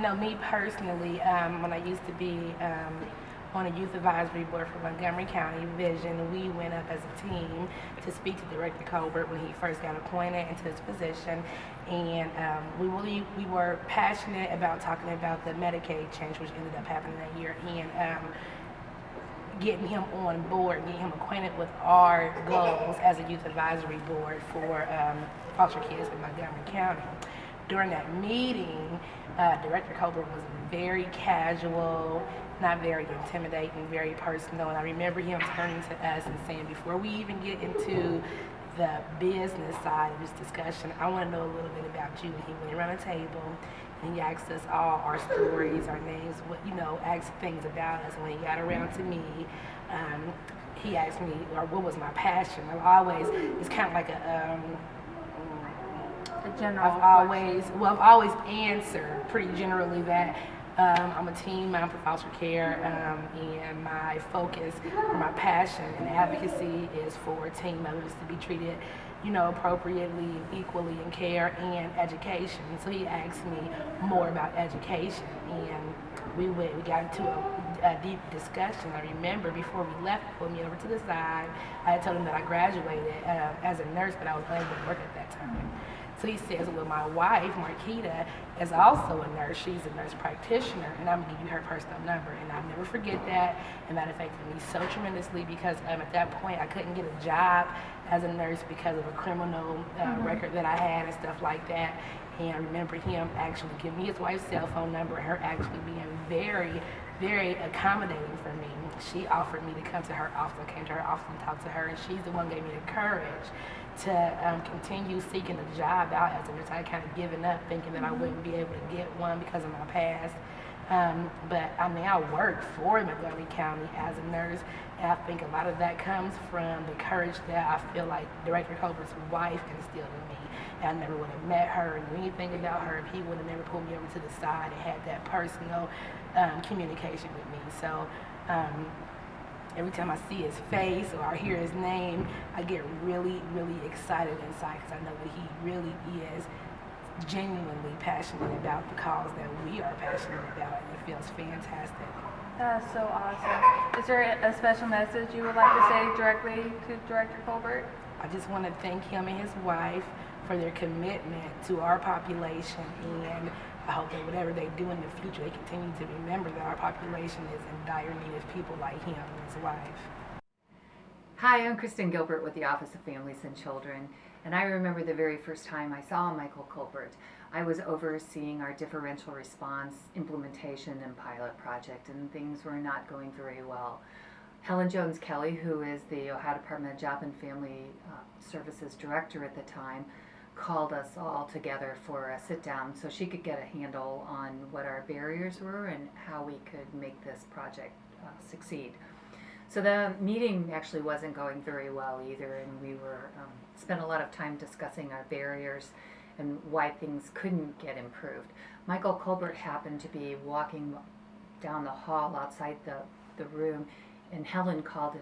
know me personally, when I used to be on a youth advisory board for Montgomery County Vision, we went up as a team to speak to Director Colbert when he first got appointed into his position, and we were passionate about talking about the Medicaid change, which ended up happening that year, and getting him on board, getting him acquainted with our goals as a youth advisory board for foster kids in Montgomery County. During that meeting, Director Colbert was very casual, not very intimidating, very personal. And I remember him turning to us and saying, before we even get into the business side of this discussion, I want to know a little bit about you. And he went around the table and he asked us all our stories, our names, asked things about us. And when he got around to me, he asked me, or what was my passion? It's kind of like I've always answered pretty generally that I'm a teen mom for foster care, and my focus or my passion and advocacy is for teen mothers to be treated, appropriately, equally in care and education. So he asked me more about education, and we got into a deep discussion. I remember before we left, he pulled me over to the side. I had told him that I graduated as a nurse, but I was unable to work at that time. So he says, well, my wife, Marquita, is also a nurse. She's a nurse practitioner, and I'm going to give you her personal number. And I'll never forget that, and that affected me so tremendously because at that point I couldn't get a job as a nurse because of a criminal record that I had and stuff like that. And I remember him actually giving me his wife's cell phone number and her actually being very, very accommodating for me. She offered me to come to her office. I came to her office and talked to her, and she's the one who gave me the courage to continue seeking a job out as a nurse. I had kind of given up thinking that I wouldn't be able to get one because of my past. But I now work for Montgomery County as a nurse, and I think a lot of that comes from the courage that I feel like Director Colbert's wife instilled in me. And I never would have met her and knew anything about her if he would have never pulled me over to the side and had that personal communication with me. So every time I see his face or I hear his name, I get really, really excited inside because I know that he really is genuinely passionate about the cause that we are passionate about, and it feels fantastic. That's so awesome. Is there a special message you would like to say directly to Director Colbert? I just want to thank him and his wife for their commitment to our population, and I hope that whatever they do in the future, they continue to remember that our population is in dire need of people like him and his wife. Hi, I'm Kristen Gilbert with the Office of Families and Children, and I remember the very first time I saw Michael Colbert. I was overseeing our differential response implementation and pilot project, and things were not going very well. Helen Jones Kelly, who is the Ohio Department of Job and Family Services Director at the time, called us all together for a sit down so she could get a handle on what our barriers were and how we could make this project succeed. So the meeting actually wasn't going very well either, and we were spent a lot of time discussing our barriers and why things couldn't get improved. Michael Colbert happened to be walking down the hall outside the room, and Helen called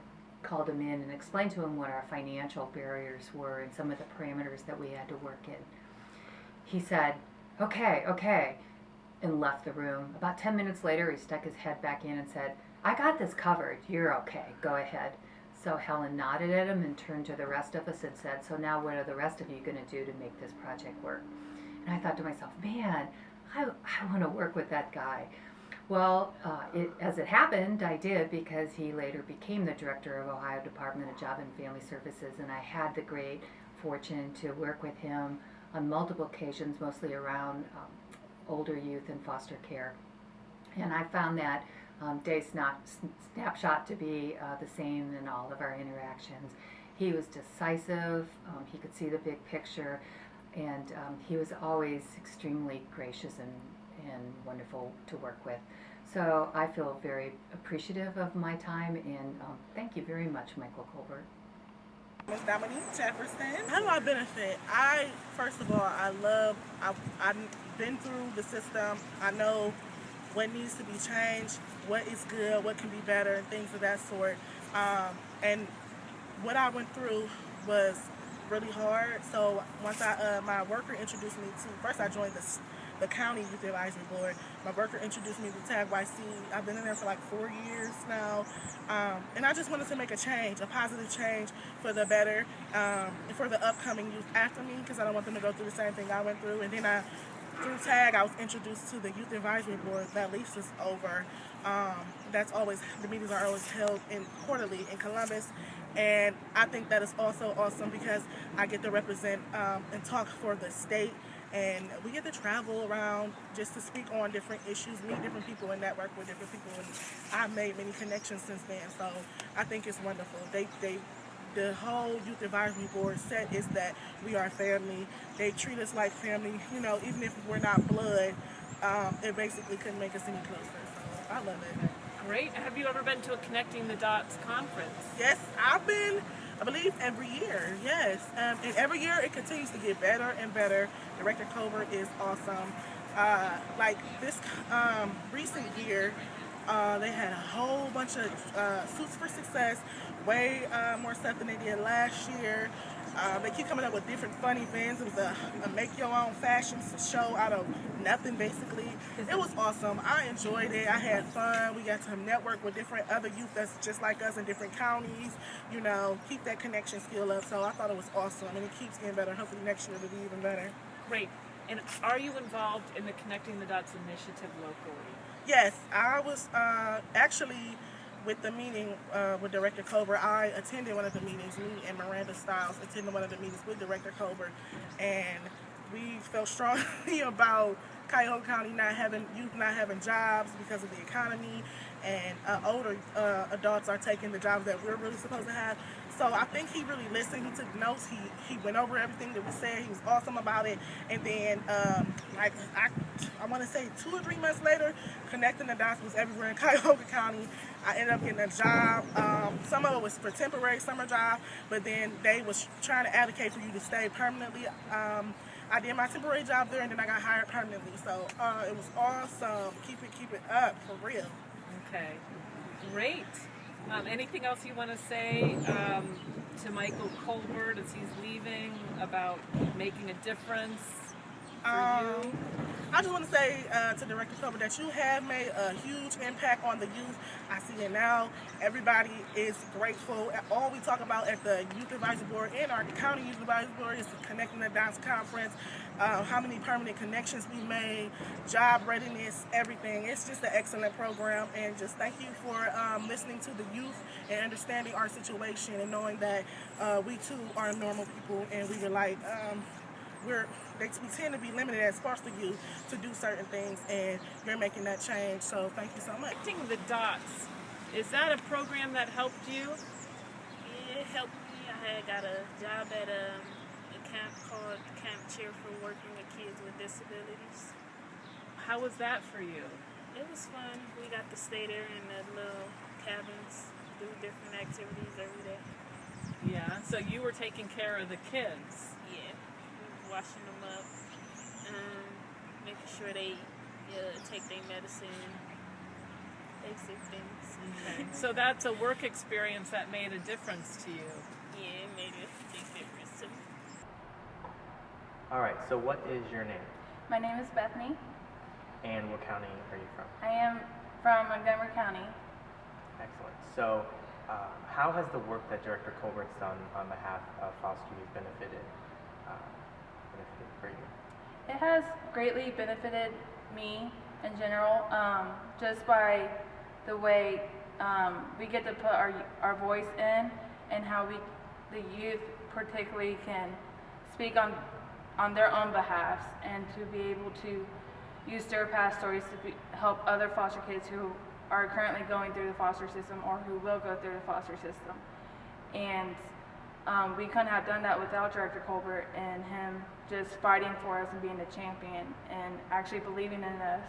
him in and explained to him what our financial barriers were and some of the parameters that we had to work in. He said, okay, and left the room. About 10 minutes later, he stuck his head back in and said, I got this covered. You're okay. Go ahead. So Helen nodded at him and turned to the rest of us and said, so now what are the rest of you going to do to make this project work? And I thought to myself, man, I want to work with that guy. Well, as it happened, I did, because he later became the director of Ohio Department of Job and Family Services, and I had the great fortune to work with him on multiple occasions, mostly around older youth and foster care. And I found that day snapshot to be the same in all of our interactions. He was decisive, he could see the big picture, and he was always extremely gracious and wonderful to work with. So I feel very appreciative of my time, and thank you very much, Michael Colbert. Ms. Dominique Jefferson. How do I benefit? First of all, I've been through the system. I know what needs to be changed, what is good, what can be better, and things of that sort. And what I went through was really hard. So once my worker introduced me to, first I joined the county youth advisory board. My worker introduced me to Tag YC. I've been in there for like 4 years now, and I just wanted to make a change, a positive change for the better, for the upcoming youth after me, because I don't want them to go through the same thing I went through. And then through TAG, I was introduced to the youth advisory board that lease is over. That's always, the meetings are always held quarterly in Columbus. And I think that is also awesome because I get to represent and talk for the state, and we get to travel around just to speak on different issues, meet different people, and network with different people. And I've made many connections since then, so I think it's wonderful. The whole youth advisory board set is that we are family. They treat us like family, you know, even if we're not blood. It basically couldn't make us any closer. So I love it. Great. Have you ever been to a Connecting the Dots conference? Yes, I've been, I believe, every year. Yes, and every year it continues to get better and better. Director Colbert is awesome. Like this recent year, they had a whole bunch of Suits for Success, way more stuff than they did last year. They keep coming up with different fun events. It was a make-your-own fashion show out of nothing, basically. It was awesome. I enjoyed it. I had fun. We got to network with different other youth that's just like us in different counties, you know, keep that connection skill up. So I thought it was awesome, and it keeps getting better. Hopefully next year it'll be even better. Great. And are you involved in the Connecting the Dots initiative locally? Yes, I was actually with the meeting with Director Colbert. I attended one of the meetings. Me and Miranda Stiles attended one of the meetings with Director Colbert, and we felt strongly about Cuyahoga County youth not having jobs because of the economy, and older adults are taking the jobs that we're really supposed to have. So I think he really listened. He took notes. He went over everything that we said. He was awesome about it. And then, like I want to say 2 or 3 months later, Connecting the Dots was everywhere in Cuyahoga County. I ended up getting a job. Some of it was for temporary summer job, but then they was trying to advocate for you to stay permanently. I did my temporary job there, and then I got hired permanently. So it was awesome. Keep it up for real. Okay. Great. Anything else you want to say to Michael Colbert as he's leaving about making a difference for you? I just want to say to Director Colbert that you have made a huge impact on the youth. I see it now. Everybody is grateful. All we talk about at the Youth Advisory Board and our County Youth Advisory Board is the Connecting the Dots Conference, how many permanent connections we made, job readiness, everything. It's just an excellent program, and just thank you for listening to the youth and understanding our situation and knowing that we too are normal people, and we were like, we tend to be limited as foster youth to do certain things, and you're making that change. So thank you so much. Connecting the Dots, is that a program that helped you? Yeah, it helped me. I had got a job at a camp called Camp Cheer for Working with Kids with Disabilities. How was that for you? It was fun. We got to stay there in the little cabins, do different activities every day. Yeah, so you were taking care of the kids. Yeah, washing them up, making sure they take their medicine, basic things. Okay. So that's a work experience that made a difference to you. Yeah, it made a big difference to me. All right, so what is your name? My name is Bethany. And what county are you from? I am from Montgomery County. Excellent. So how has the work that Director Colbert's done on behalf of foster youth benefited for you? It has greatly benefited me in general, just by the way we get to put our voice in, and how the youth particularly can speak on their own behalves, and to be able to use their past stories to help other foster kids who are currently going through the foster system or who will go through the foster system. And we couldn't have done that without Director Colbert and him just fighting for us and being a champion and actually believing in us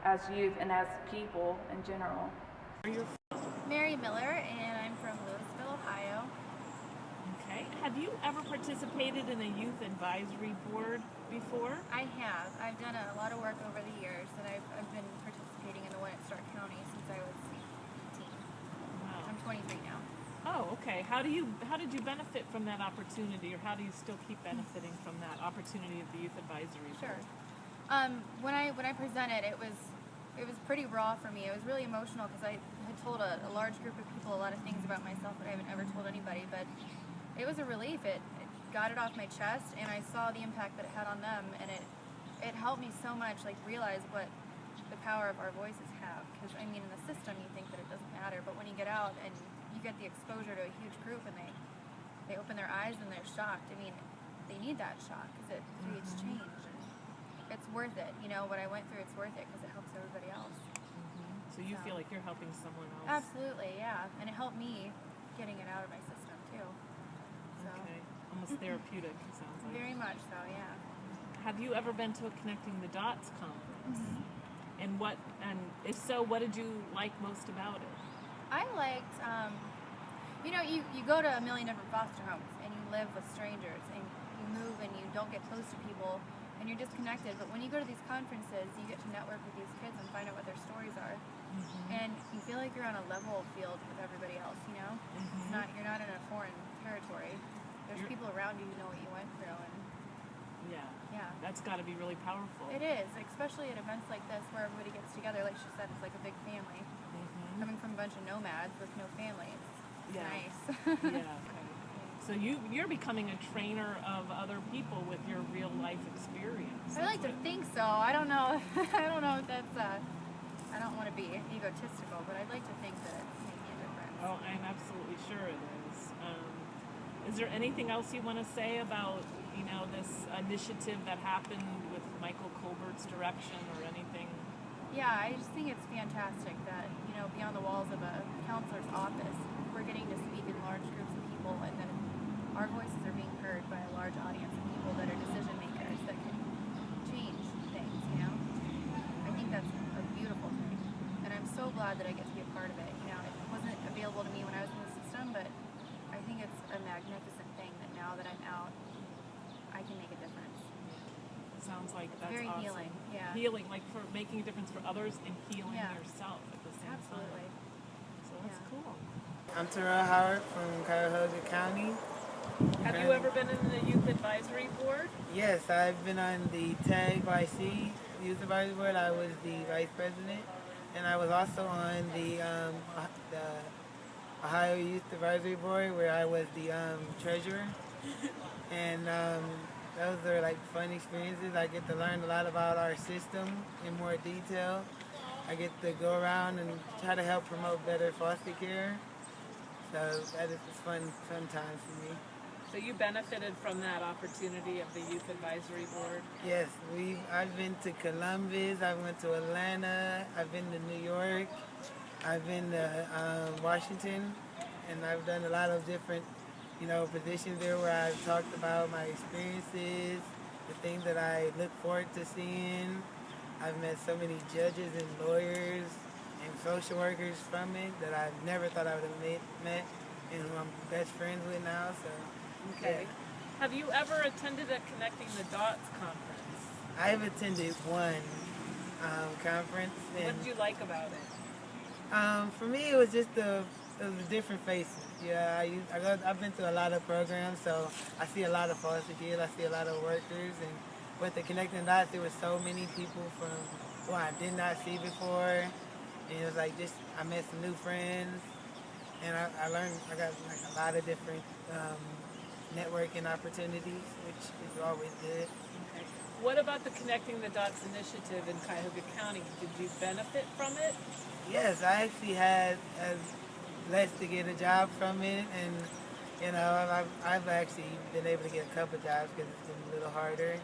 as youth and as people in general. Mary Miller, and I'm from Louisville, Ohio. Okay. Have you ever participated in a youth advisory board before? I have. I've done a lot of work over the years, and I've been participating in the one at Stark County since I was 18. Wow. I'm 23 now. Oh, okay. How did you benefit from that opportunity, or how do you still keep benefiting from that opportunity of the youth advisory board? Sure. When I presented, it was pretty raw for me. It was really emotional because I had told a large group of people a lot of things about myself that I haven't ever told anybody. But it was a relief. It got it off my chest, and I saw the impact that it had on them, and it helped me so much, like, realize what the power of our voices have. Because I mean, in the system, you think that it doesn't matter, but when you get out and you get the exposure to a huge group, and they open their eyes and they're shocked. I mean, they need that shock because it creates change. And it's worth it. You know, what I went through, it's worth it because it helps everybody else. So you feel like you're helping someone else. Absolutely, yeah. And it helped me getting it out of my system too. So, Okay. Almost therapeutic, it sounds like. very much so, yeah. Have you ever been to a Connecting the Dots conference? And if so, what did you like most about it? I liked, you know, you go to a million different foster homes and you live with strangers and you move and you don't get close to people and you're disconnected. But when you go to these conferences, you get to network with these kids and find out what their stories are. And you feel like you're on a level field with everybody else, you know? You're not in a foreign territory. There's people around you who know what you went through, and yeah. That's got to be really powerful. It is, especially at events like this where everybody gets together. Like she said, it's like a big family. Coming from a bunch of nomads with no family, it's nice. Yeah. Okay. So you're becoming a trainer of other people with your real life experience. I like to think so. I don't know. I don't know if that's. I don't want to be egotistical, but I'd like to think that it's making a difference. Oh, I'm absolutely sure it is. Is there anything else you want to say about, you know, this initiative that happened with Michael Colbert's direction or anything? Yeah, I just think it's fantastic that, you know, beyond the walls of a counselor's office, we're getting to speak in large groups of people, and that our voices are being heard by a large audience of people that are decision makers that can change things, you know? I think that's a beautiful thing. And I'm so glad that I get to be a part of it. You know, it wasn't available to me when I was in the system, but I think it's a magnificent thing that now that I'm out, I can make a difference. Sounds like that's very awesome. healing, yeah. Healing, like for making a difference for others and healing Yeah. yourself at the same Absolutely. time. So that's cool. I'm Terrell Howard from Cuyahoga County. Have you ever been in the Youth Advisory Board? Yes, I've been on the TAG YC Youth Advisory Board. I was the vice president, and I was also on the Ohio Youth Advisory Board, where I was the treasurer. And those are like fun experiences. I get to learn a lot about our system in more detail. I get to go around and try to help promote better foster care. So that is fun times for me. So you benefited from that opportunity of the Youth Advisory Board? Yes, I've been to Columbus, I went to Atlanta, I've been to New York, I've been to Washington, and I've done a lot of different, you know, positions there where I've talked about my experiences, the things that I look forward to seeing. I've met so many judges and lawyers and social workers from it that I never thought I would have met and who I'm best friends with now. So, Okay. yeah. Have you ever attended a Connecting the Dots conference? I've attended one conference. And, What did you like about it? for me, it was just the different faces. Yeah, I've been through a lot of programs, so I see a lot of foster kids, I see a lot of workers, and with the Connecting Dots, there were so many people from who I did not see before, and it was like I met some new friends, and I learned, I got like a lot of different networking opportunities, which is always good. Okay. What about the Connecting the Dots initiative in Cuyahoga County? Did you benefit from it? Yes, I actually had blessed to get a job from it, and you know, I've actually been able to get a couple jobs because it's been a little harder,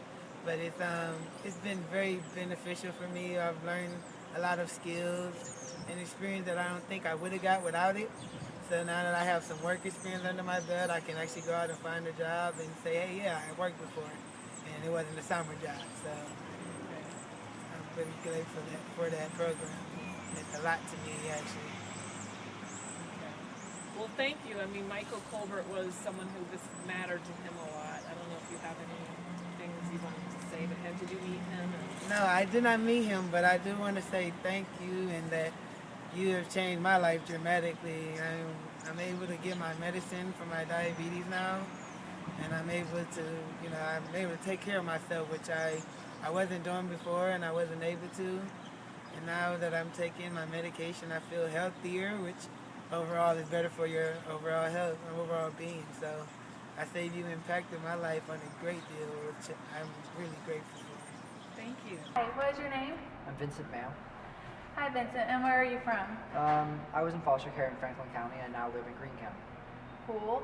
but it's been very beneficial for me. I've learned a lot of skills and experience that I don't think I would have got without it. So now that I have some work experience under my belt, I can actually go out and find a job and say, hey, yeah, I worked before, and it wasn't a summer job. So I'm pretty grateful for that program. It meant a lot to me, actually. Well, thank you. I mean, Michael Colbert was someone who this mattered to him a lot. I don't know if you have any things you wanted to say, but did you meet him? No, I did not meet him, but I do want to say thank you, and that you have changed my life dramatically. I'm able to get my medicine for my diabetes now, and I'm able to take care of myself, which I I wasn't doing before and I wasn't able to. And now that I'm taking my medication, I feel healthier, which overall is better for your overall health and overall being. So I say you've impacted my life on a great deal, which I'm really grateful for. Thank you. Hi, what is your name? I'm Vincent Mayo. Hi, Vincent, and where are you from? I was in foster care in Franklin County and now live in Greene County. Cool.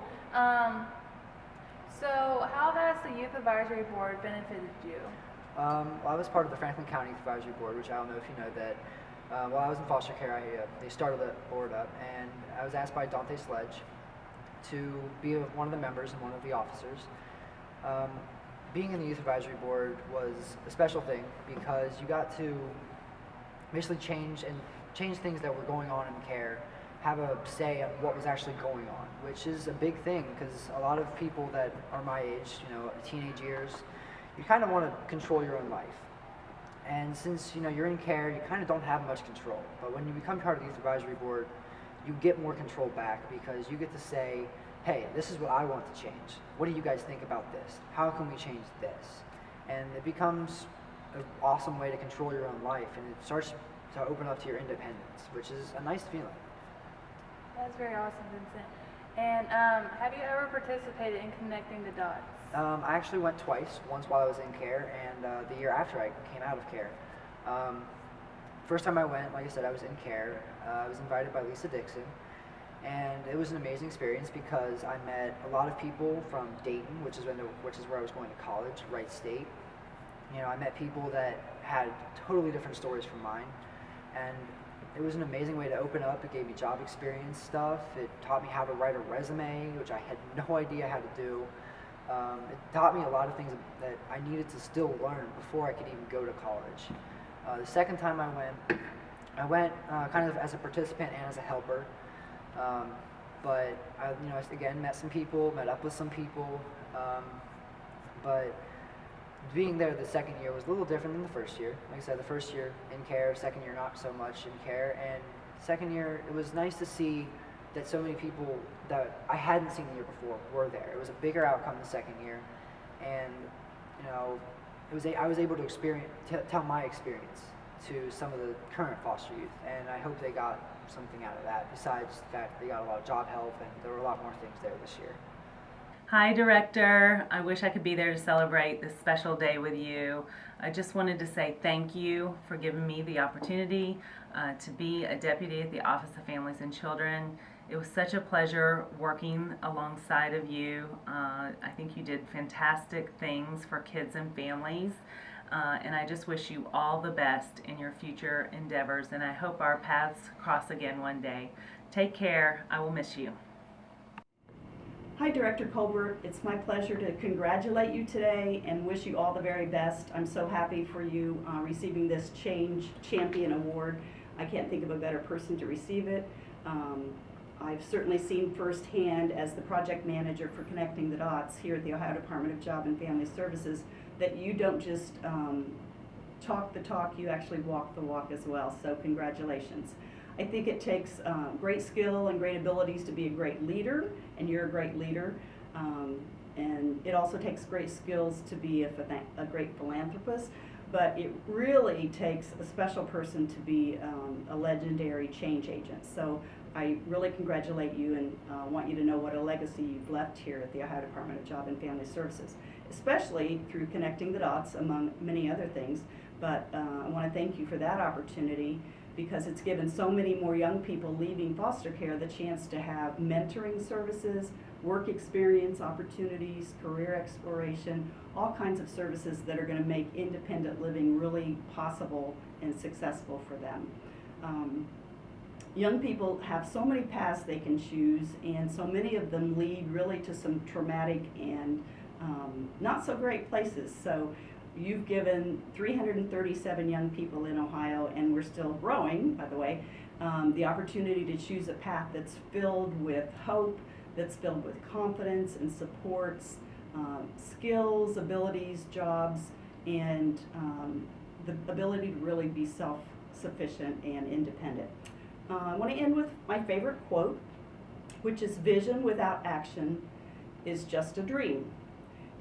So how has the Youth Advisory Board benefited you? Well, I was part of the Franklin County Youth Advisory Board, which I don't know if you know that. While I was in foster care, they started the board up, and I was asked by Dante Sledge to be one of the members and one of the officers. Being in the Youth Advisory Board was a special thing because you got to basically change things that were going on in care, have a say on what was actually going on, which is a big thing because a lot of people that are my age, teenage years, you kind of want to control your own life. And since you're in care, you kind of don't have much control. But when you become part of the Youth Advisory Board, you get more control back because you get to say, hey, this is what I want to change. What do you guys think about this? How can we change this? And it becomes an awesome way to control your own life, and it starts to open up to your independence, which is a nice feeling. That's very awesome, Vincent. And have you ever participated in Connecting the Dots? I actually went twice, once while I was in care and the year after I came out of care. First time I went, like I said, I was in care. I was invited by Lisa Dixon, and it was an amazing experience because I met a lot of people from Dayton, which is where I was going to college, Wright State. I met people that had totally different stories from mine, and it was an amazing way to open up. It gave me job experience stuff. It taught me how to write a resume, which I had no idea how to do. It taught me a lot of things that I needed to still learn before I could even go to college. The second time I went kind of as a participant and as a helper. But I, again, met some people, met up with some people. But being there the second year was a little different than the first year. Like I said, the first year in care, second year not so much in care. And second year, it was nice to see that so many people that I hadn't seen the year before were there. It was a bigger outcome the second year. And, I was able to tell my experience to some of the current foster youth. And I hope they got something out of that, besides the fact that they got a lot of job help and there were a lot more things there this year. Hi, Director. I wish I could be there to celebrate this special day with you. I just wanted to say thank you for giving me the opportunity to be a deputy at the Office of Families and Children. It was such a pleasure working alongside of you. I think you did fantastic things for kids and families. And I just wish you all the best in your future endeavors, and I hope our paths cross again one day. Take care. I will miss you. Hi, Director Colbert. It's my pleasure to congratulate you today and wish you all the very best. I'm so happy for you receiving this Change Champion Award. I can't think of a better person to receive it. I've certainly seen firsthand as the project manager for Connecting the Dots here at the Ohio Department of Job and Family Services that you don't just talk the talk, you actually walk the walk as well, so congratulations. I think it takes great skill and great abilities to be a great leader, and you're a great leader. And it also takes great skills to be a great philanthropist, but it really takes a special person to be a legendary change agent. So I really congratulate you and want you to know what a legacy you've left here at the Ohio Department of Job and Family Services, especially through Connecting the Dots, among many other things. But I want to thank you for that opportunity because it's given so many more young people leaving foster care the chance to have mentoring services, work experience opportunities, career exploration, all kinds of services that are going to make independent living really possible and successful for them. Young people have so many paths they can choose, and so many of them lead really to some traumatic and not so great places. So you've given 337 young people in Ohio, and we're still growing, by the way, the opportunity to choose a path that's filled with hope, that's filled with confidence and supports skills, abilities, jobs, and the ability to really be self-sufficient and independent. I want to end with my favorite quote, which is, "Vision without action is just a dream.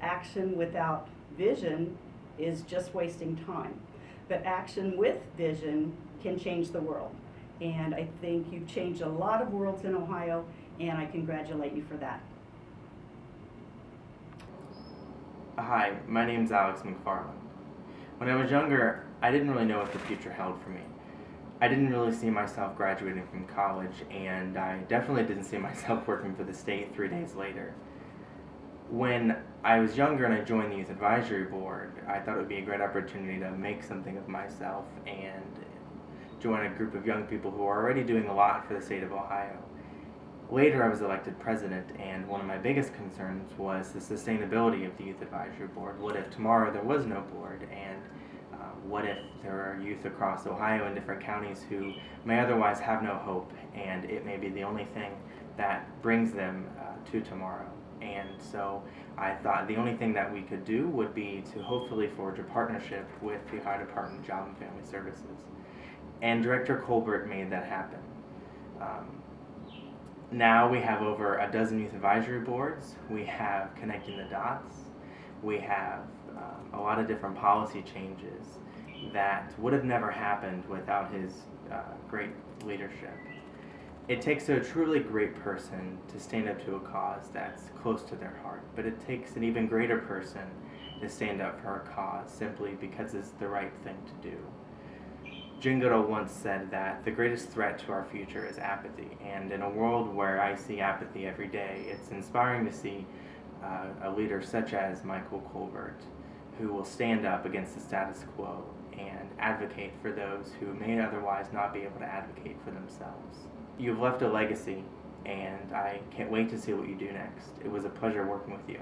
Action without vision is just wasting time. But action with vision can change the world. And I think you've changed a lot of worlds in Ohio, and I congratulate you for that. Hi, my name's Alex McFarland. When I was younger, I didn't really know what the future held for me. I didn't really see myself graduating from college, and I definitely didn't see myself working for the state 3 days later. When I was younger and I joined the Youth Advisory Board, I thought it would be a great opportunity to make something of myself and join a group of young people who are already doing a lot for the state of Ohio. Later, I was elected president, and one of my biggest concerns was the sustainability of the Youth Advisory Board. What if tomorrow there was no board, and what if there are youth across Ohio in different counties who may otherwise have no hope, and it may be the only thing that brings them to tomorrow? And so I thought the only thing that we could do would be to hopefully forge a partnership with the Ohio Department of Job and Family Services. And Director Colbert made that happen. Now we have over a dozen youth advisory boards. We have Connecting the Dots. We have a lot of different policy changes that would have never happened without his great leadership. It takes a truly great person to stand up to a cause that's close to their heart, but it takes an even greater person to stand up for a cause simply because it's the right thing to do. Jane Goodall once said that the greatest threat to our future is apathy, and in a world where I see apathy every day, it's inspiring to see a leader such as Michael Colbert, who will stand up against the status quo and advocate for those who may otherwise not be able to advocate for themselves. You've left a legacy, and I can't wait to see what you do next. It was a pleasure working with you.